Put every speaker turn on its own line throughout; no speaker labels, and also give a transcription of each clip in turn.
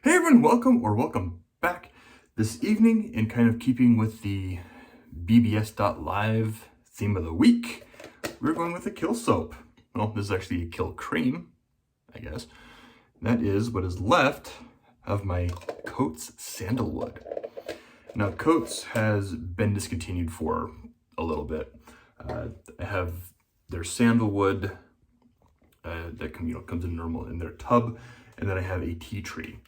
Hey everyone, welcome back. This evening, in kind of keeping with the BBS.live theme of the week, we're going with a kill soap. Well, this is actually a kill cream, I guess. That is what is left of my Coats Sandalwood. Now, Coats has been discontinued for a little bit. I have their Sandalwood that comes in normal in their tub, and then I have a tea tree.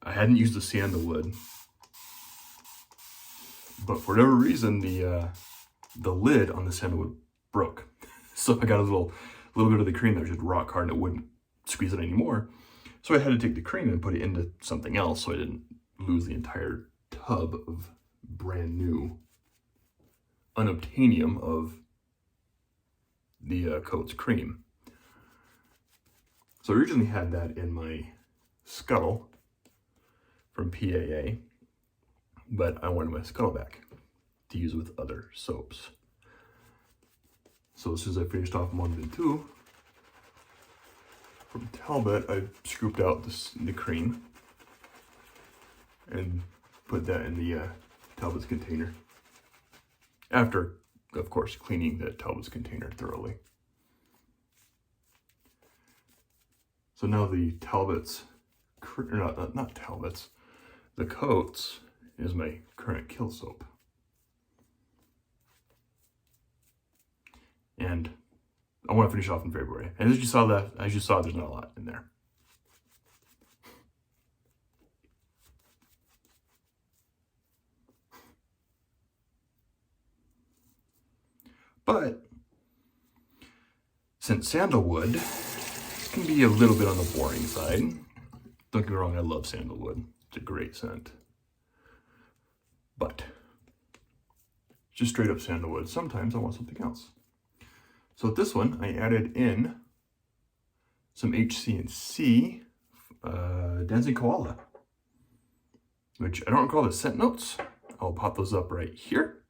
I hadn't used the Sandalwood, but for whatever reason, the lid on the Sandalwood broke. So I got a little bit of the cream that was just rock hard and it wouldn't squeeze it anymore. So I had to take the cream and put it into something else so I didn't lose the entire tub of brand new unobtainium of the Coats cream. So I originally had that in my scuttle from PAA, but I wanted my scuttle back to use with other soaps. So as soon as I finished off 1 and 2 from Talbot, I scooped out the cream and put that in the Talbot's container. After, of course, cleaning the Talbot's container thoroughly. So now the Talbot's, not Talbot's, the Coats is my current kill soap. And I want to finish off in February. And as you saw, there's not a lot in there. But since Sandalwood can be a little bit on the boring side, don't get me wrong, I love Sandalwood. It's a great scent. But just straight up Sandalwood. Sometimes I want something else. So with this one, I added in some HC&C Dancing Koala, which I don't recall the scent notes. I'll pop those up right here.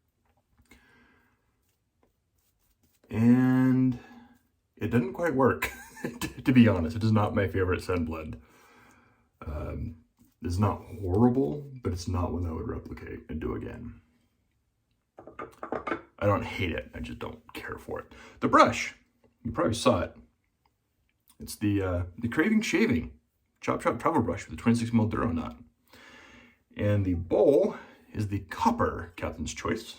And it doesn't quite work, to be honest. It is not my favorite scent blend. It's not horrible, but it's not one I would replicate and do again. I don't hate it, I just don't care for it. The brush, you probably saw it. It's the Craving Shaving Chop Travel Brush with a 26mm Duro knot. And the bowl is the copper Captain's Choice,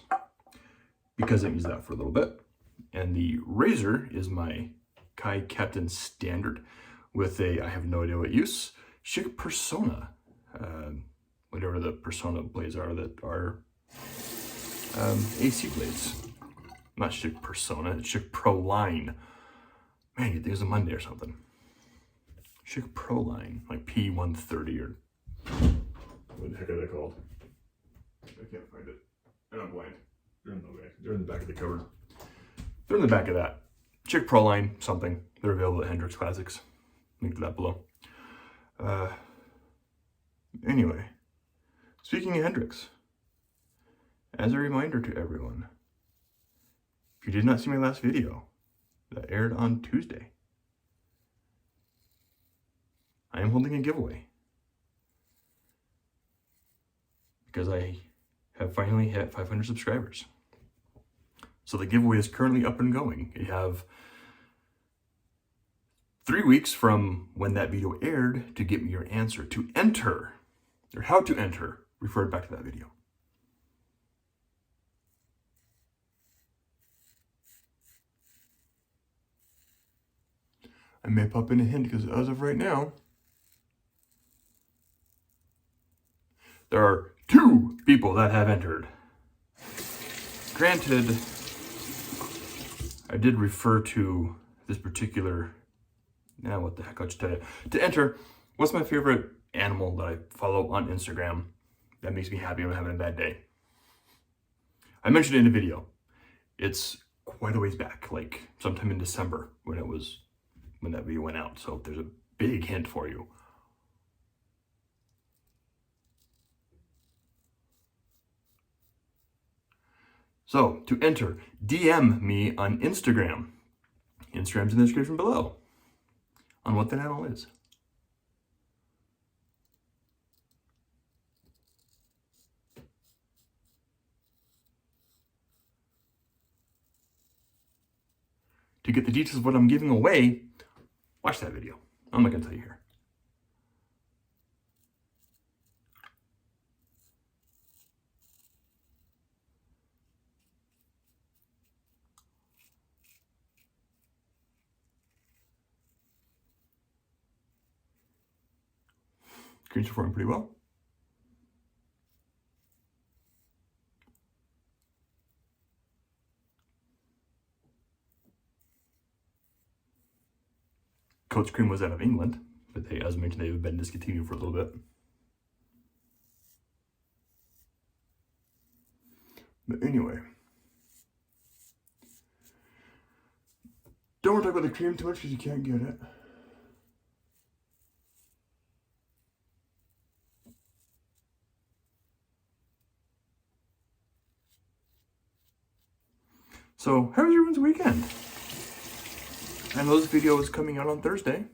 because I used that for a little bit. And the razor is my Kai Captain Standard with a, I have no idea what use, Chic Persona. Whatever the Persona blades are that are AC blades. Not Chic Persona, it's Chic Pro Line. Man, you'd think it was a Monday or something. Chic Pro Line, like P130 or what the heck are they called? I can't find it. And I'm blind. They're in the back of the cupboard. They're in the back of that. Chic Pro Line, something. They're available at Hendrix Classics. Link to that below. Anyway, speaking of Hendrix, as a reminder to everyone, if you did not see my last video that aired on Tuesday, I am holding a giveaway because I have finally hit 500 subscribers. So the giveaway is currently up and going. You have 3 weeks from when that video aired to get me your answer. To enter, or how to enter, refer back to that video. I may pop in a hint because as of right now, there are 2 people that have entered. Granted, I did refer to this particular, now what the heck, I'll just tell you. To enter, what's my favorite animal that I follow on Instagram that makes me happy when I'm having a bad day? I mentioned it in a video. It's quite a ways back, like sometime in December when that video went out. So there's a big hint for you. So to enter, DM me on Instagram. Instagram's in the description below on what that animal is. to get the details of what I'm giving away, watch that video. I'm not going to tell you here. Screen's performing pretty well. Coach Cream was out of England, but they, as I mentioned, they've been discontinued for a little bit. But anyway, don't want to talk about the cream too much because you can't get it. So, how was everyone's weekend? I know this video is coming out on Thursday,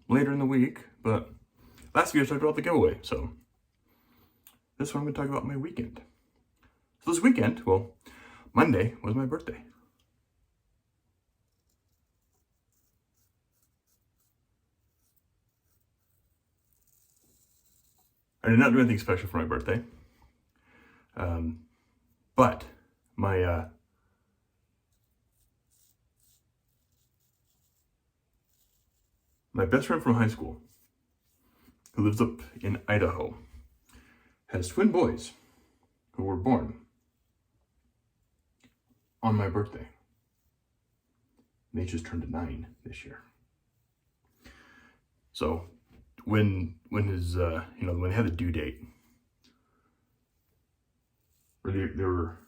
later in the week, but last video I talked about the giveaway, so this one I'm going to talk about my weekend. So this weekend, well, Monday was my birthday. I did not do anything special for my birthday, but my best friend from high school, who lives up in Idaho, has twin boys who were born on my birthday. They just turned 9 this year. So when his when they had the due date, or they were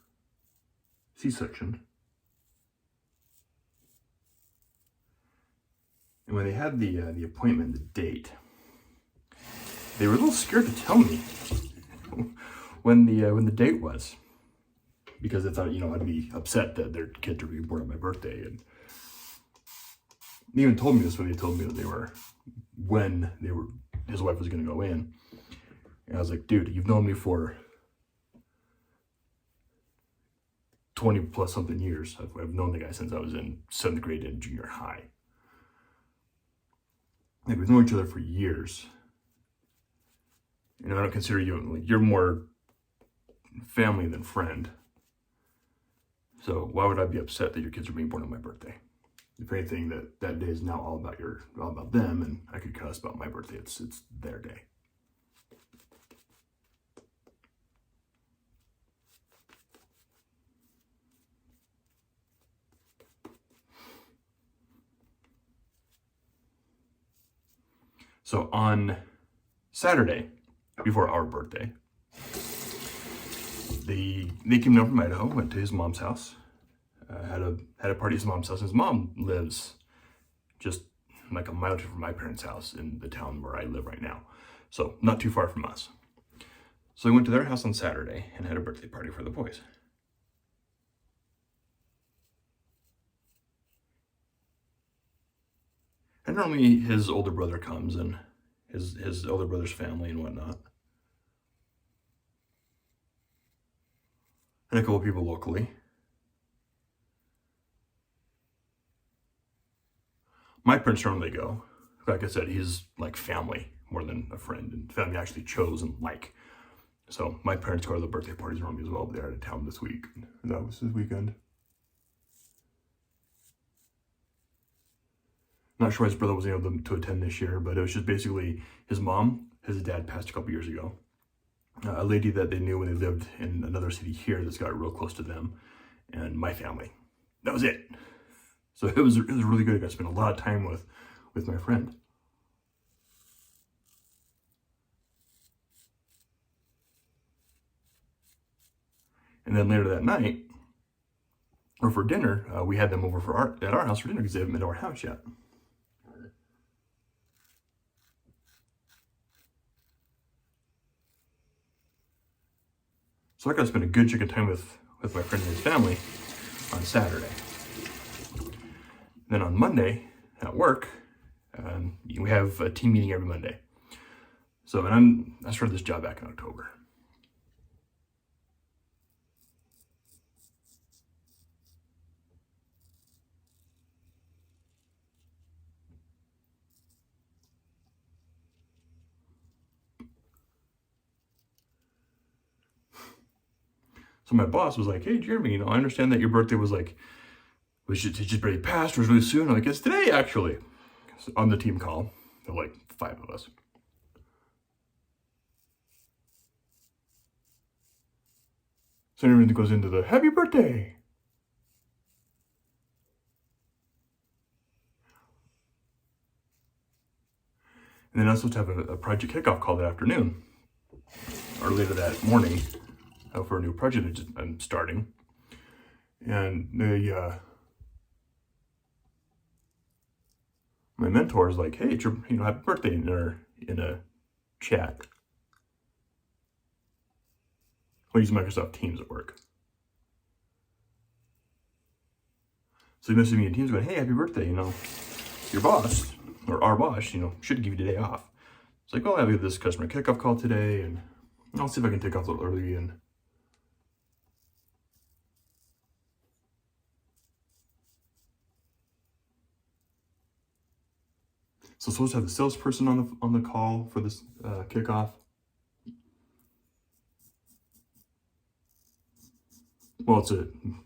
C-section, and when they had the appointment, the date, they were a little scared to tell me when the date was, because they thought, I'd be upset that their kids were being born on my birthday. And they even told me this when they told me that his wife was going to go in. And I was like, dude, you've known me for 20 plus something years. I've known the guy since I was in 7th grade and junior high. Like, we've known each other for years. I don't consider you, you're more family than friend. So why would I be upset that your kids are being born on my birthday? If anything, that day is now all about them, and I could cuss about my birthday. It's their day. So on Saturday, before our birthday, they came down from Idaho, went to his mom's house, had a party at his mom's house. His mom lives just like a mile from my parents' house in the town where I live right now, so not too far from us. So we went to their house on Saturday and had a birthday party for the boys. And normally his older brother comes, and his older brother's family and whatnot. And a couple of people locally. My parents normally go. Like I said, he's like family more than a friend, and family actually chose and like. So my parents go to the birthday parties normally as well, but they're out of town this week. And that was his weekend. Not sure why his brother wasn't able to attend this year, but it was just basically his mom. His dad passed a couple years ago. A lady that they knew when they lived in another city here that's got real close to them, and my family. That was it. So it was really good. I got to spend a lot of time with my friend. And then later that night, or for dinner, we had them over at our house for dinner because they haven't been to our house yet. So I got to spend a good chunk of time with my friend and his family on Saturday. Then on Monday at work, we have a team meeting every Monday. So I started this job back in October. So my boss was like, hey, Jeremy, you know, I understand that your birthday was like, just already passed or was really soon. I'm like, it's today, actually. So on the team call, there were like 5 of us. So everyone goes into the happy birthday. And then I was supposed to have a project kickoff call that afternoon, or later that morning, for a new project that I'm starting. And my mentor is like, hey, it's your, you know, happy birthday in a chat. I use Microsoft Teams at work. So he messaged me in Teams going, hey, happy birthday, you know, your boss, or our boss, you know, should give you the day off. It's like, well, I have this customer kickoff call today, and I'll see if I can take off a little early. And so I'm supposed to have the salesperson on the call for this kickoff. Well,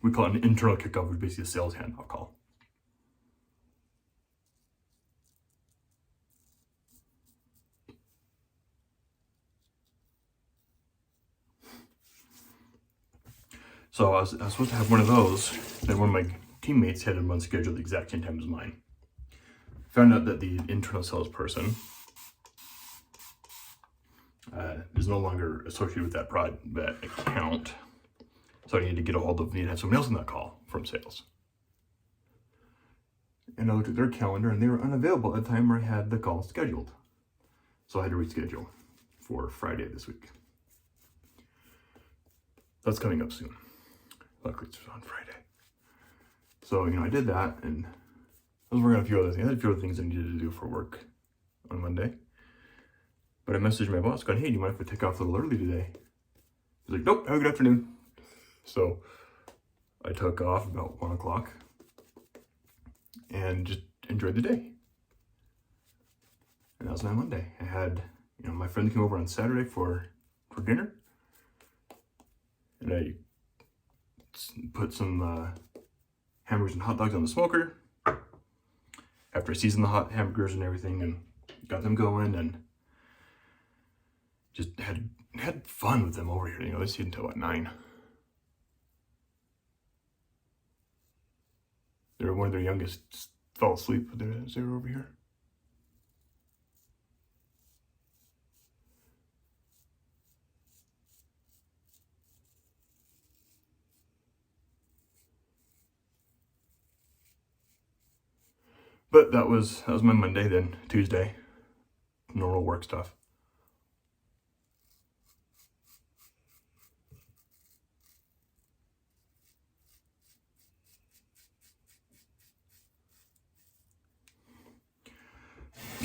we call it an internal kickoff, which is basically a sales handoff call. So I was supposed to have one of those, then one of my teammates had him on schedule at the exact same time as mine. Found out that the internal salesperson is no longer associated with that account. So I need to have someone else on that call from sales. And I looked at their calendar and they were unavailable at the time where I had the call scheduled. So I had to reschedule for Friday this week. That's coming up soon. Luckily it's on Friday. So, you know, I did that and I was working on a few other things. I had a few other things I needed to do for work on Monday. But I messaged my boss going, hey, do you mind if I take off a little early today? He's like, nope, have a good afternoon. So I took off about 1 o'clock and just enjoyed the day. And that was my Monday. I had, you know, my friend came over on Saturday for dinner. And I put some hamburgers and hot dogs on the smoker after I seasoned the hot hamburgers and everything and got them going, and just had fun with them over here. You know, they stayed until about 9. One of their youngest fell asleep as they were over here. But that was my Monday. Then Tuesday, normal work stuff.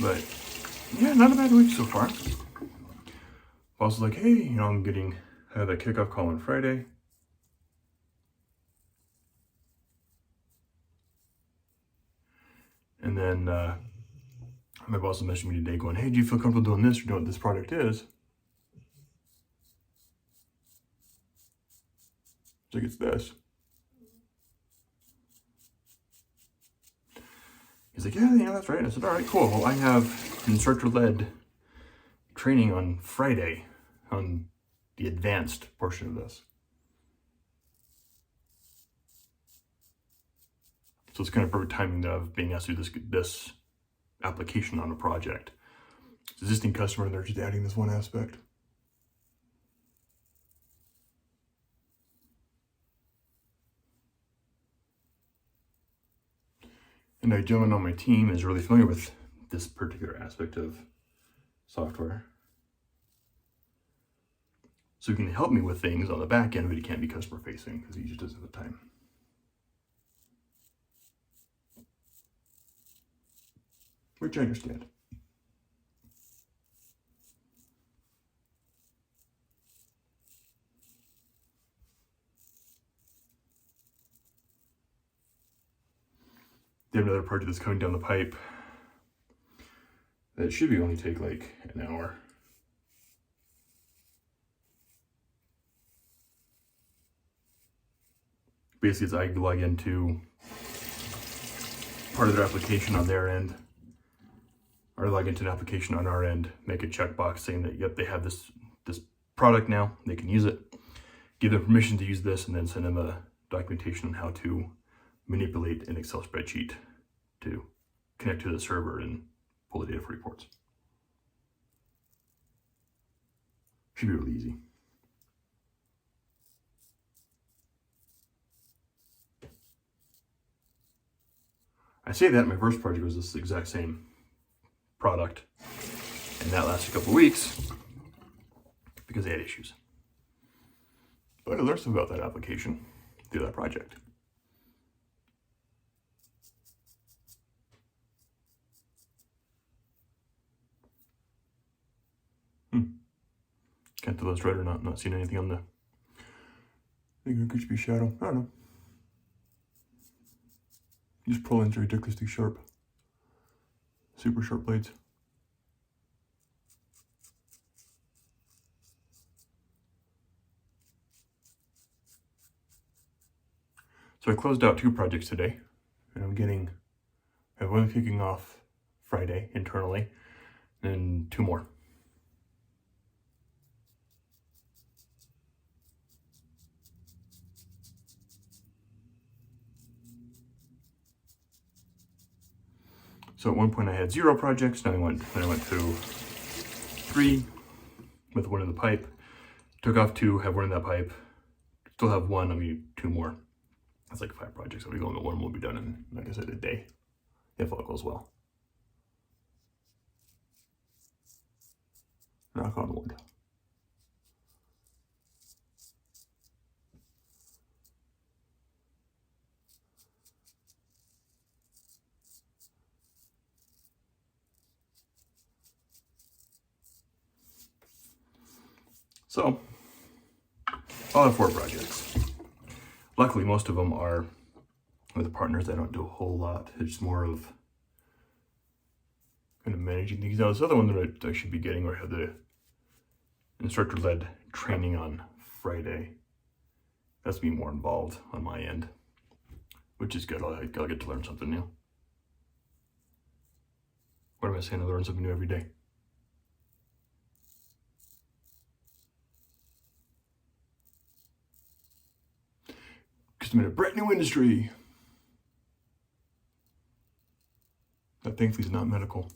But yeah, not a bad week so far. Boss was like, hey, you know, I had that kickoff call on Friday. And then my boss was messaging me today going, hey, do you feel comfortable doing this? You know what this product is? It's like, it's this. He's like, yeah, that's right. I said, all right, cool. Well, I have instructor-led training on Friday on the advanced portion of this. So it's kind of perfect timing of being asked to do this application on a project. It's an existing customer, and they're just adding this one aspect. And a gentleman on my team is really familiar with this particular aspect of software. So he can help me with things on the back end, but he can't be customer facing because he just doesn't have the time. Which I understand. They have another project that's coming down the pipe that should only take like an hour. basically it's I log into part of their application on their end, or log into an application on our end, make a checkbox saying that, yep, they have this product now, they can use it, give them permission to use this, and then send them a documentation on how to manipulate an Excel spreadsheet to connect to the server and pull the data for reports. Should be really easy. I say that my first project was this exact same product, and that lasted a couple of weeks because they had issues. But I learned something about that application through that project. Can't tell that's right or not. Not seeing anything on the. I think it could just be shadow. I don't know. These pull-ins are ridiculously sharp. Super sharp blades. So I closed out 2 projects today, and I have one kicking off Friday internally, and 2 more. So at one point I had 0 projects, then I went to 3 with one in the pipe, took off 2, have 1 in that pipe, still have 1, I'll be 2 more. That's like 5 projects. I'll be going to 1, will be done in, like I said, a day, if all goes well. Knock on wood. So, I'll have 4 projects. Luckily, most of them are with partners. I don't do a whole lot. It's more of kind of managing things. Now, this other one that I should be getting, where I have the instructor-led training on Friday, that's me more involved on my end, which is good. I'll get to learn something new. What am I saying? I learn something new every day. Because I'm in a brand new industry that thankfully is not medical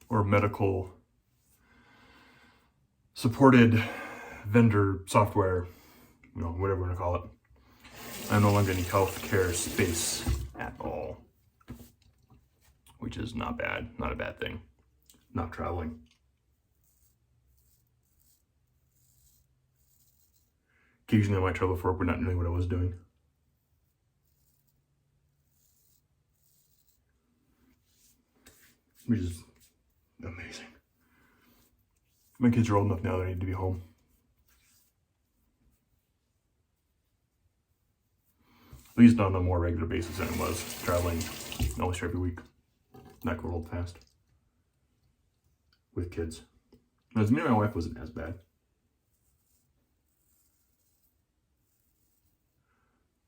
or medical supported vendor software, whatever you want to call it. I'm no longer in the healthcare space at all, which is not bad, not a bad thing. Not traveling. Occasionally I might travel for work, but not knowing what I was doing. Which is amazing. My kids are old enough now that I need to be home. At least on a more regular basis than it was traveling almost every week. Not going old fast. With kids. As me and my wife wasn't as bad.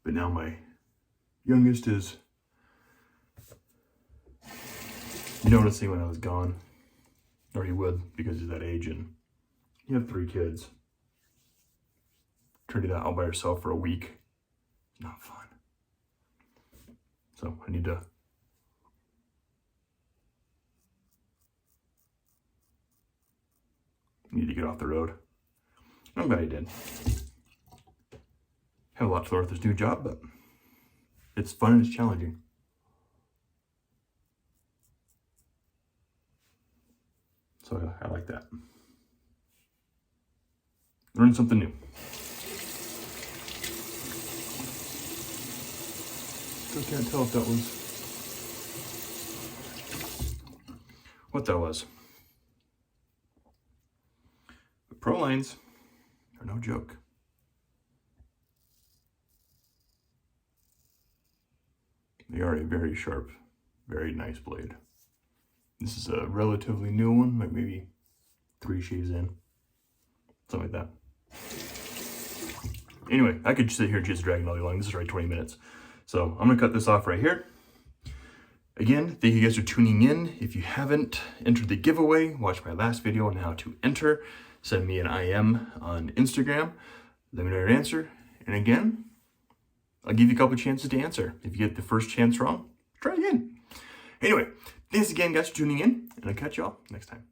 But now my youngest is noticing when I was gone, or he would because he's that age, and you have 3 kids. Trying to do that all by yourself for a week, it's not fun. So I need to get off the road. I'm glad I did. Have a lot to learn with this new job, but it's fun and it's challenging. So I like that. Learn something new. Still can't tell if that was what that was. But pro lines are no joke. They are a very sharp, very nice blade. This is a relatively new one, like maybe 3 shaves in, something like that. Anyway, I could sit here and just drag it all day long. This is already 20 minutes. So I'm gonna cut this off right here. Again, thank you guys for tuning in. If you haven't entered the giveaway, watch my last video on how to enter. Send me an IM on Instagram. Let me know your answer. And again, I'll give you a couple chances to answer. If you get the first chance wrong, try again. Anyway, thanks again guys for tuning in, and I'll catch y'all next time.